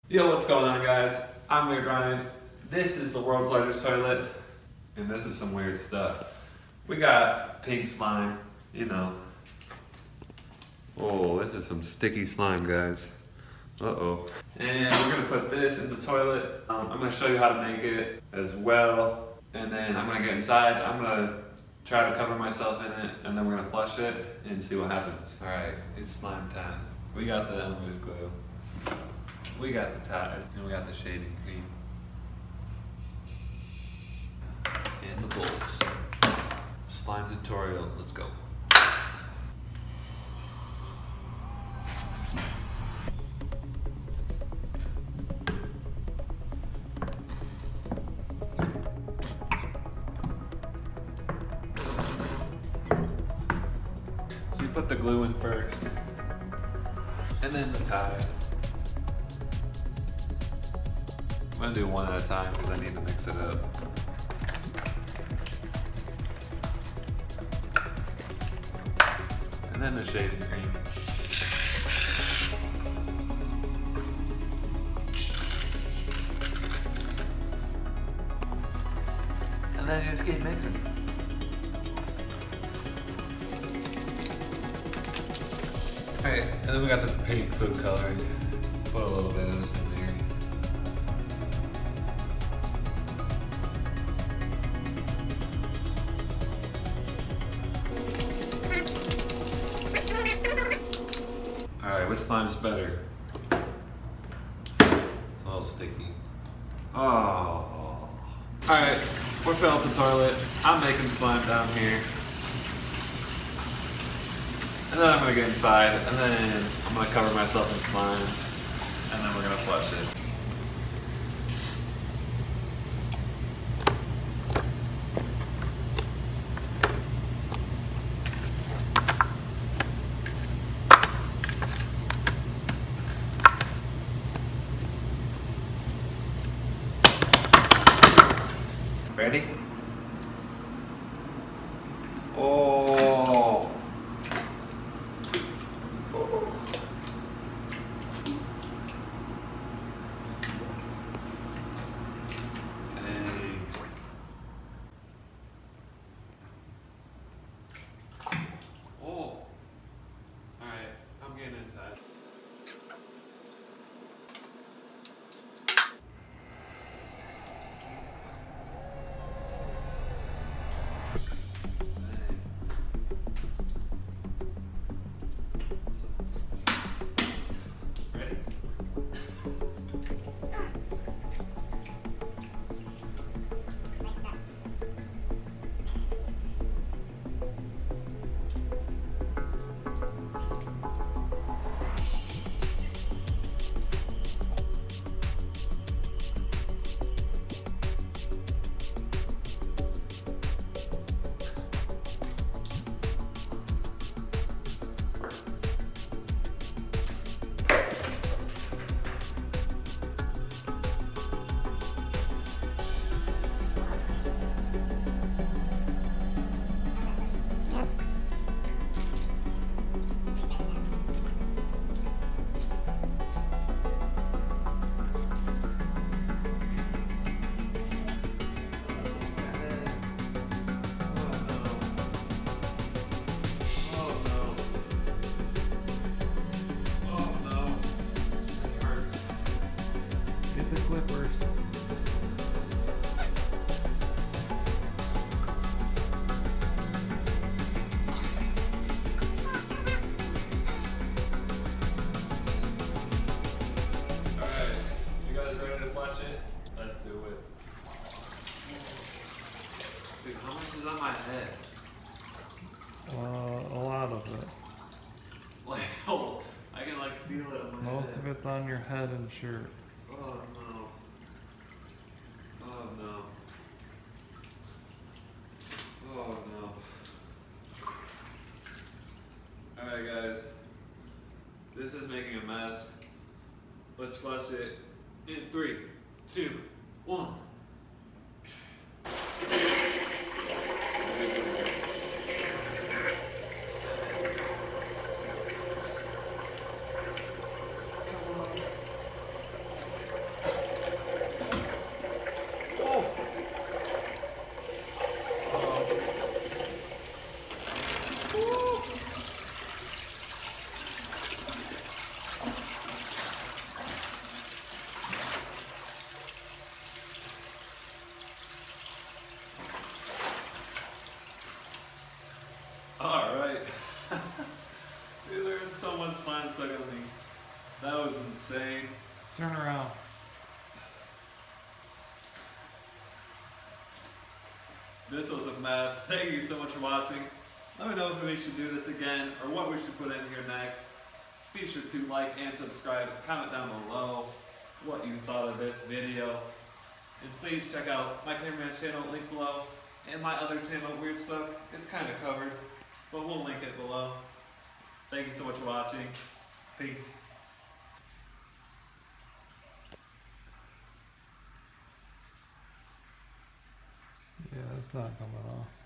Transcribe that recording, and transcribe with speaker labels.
Speaker 1: Yo, what's going on, guys? I'm Weird Ryan. This is the world's largest toilet, and this is some weird stuff. We got pink slime, you know. Oh, this is some sticky slime, guys. Uh-oh. And we're gonna put this in the toilet. I'm gonna show you how to make it as well. And then I'm gonna get inside. I'm gonna try to cover myself in it, and then we're gonna flush it and see what happens. All right, it's slime time. We got the Elmer's glue. We got the Tide, and we got the shaving cream. And the bowls. Slime tutorial, let's go. So you put the glue in first, and then the Tide. I'm gonna do one at a time because I need to mix it up. And then the shaving cream. And then you just keep mixing. Alright, and then we got the pink food coloring. Put a little bit of this in there. Alright, which slime is better? It's a little sticky. Oh. Alright, we're filling up the toilet. I'm making slime down here. And then I'm gonna get inside, and then I'm gonna cover myself in slime, and then we're gonna flush it. Ready? Oh. Dang. Oh. All right, I'm getting inside. Ready? Get the clippers. Alright, you guys ready to flush it? Let's do it. Dude, how much is on my head?
Speaker 2: A lot of it.
Speaker 1: Like, oh, I can like feel it on my
Speaker 2: Most
Speaker 1: head.
Speaker 2: of it's on your head and shirt.
Speaker 1: Oh no. Oh no. Oh no. Alright guys. This is making a mess. Let's flush it in 3, 2, 1. Come on.
Speaker 2: turn around.
Speaker 1: This was a mess. Thank you so much for watching. Let me know if we should do this again or what we should put in here next. Be sure to like and subscribe. Comment down below what you thought of this video. And please check out my cameraman's channel, link below, and my other channel, Weird Stuff. It's kind of covered, but we'll link it below. Thank you so much for watching. Peace.
Speaker 2: Yeah, it's not coming off.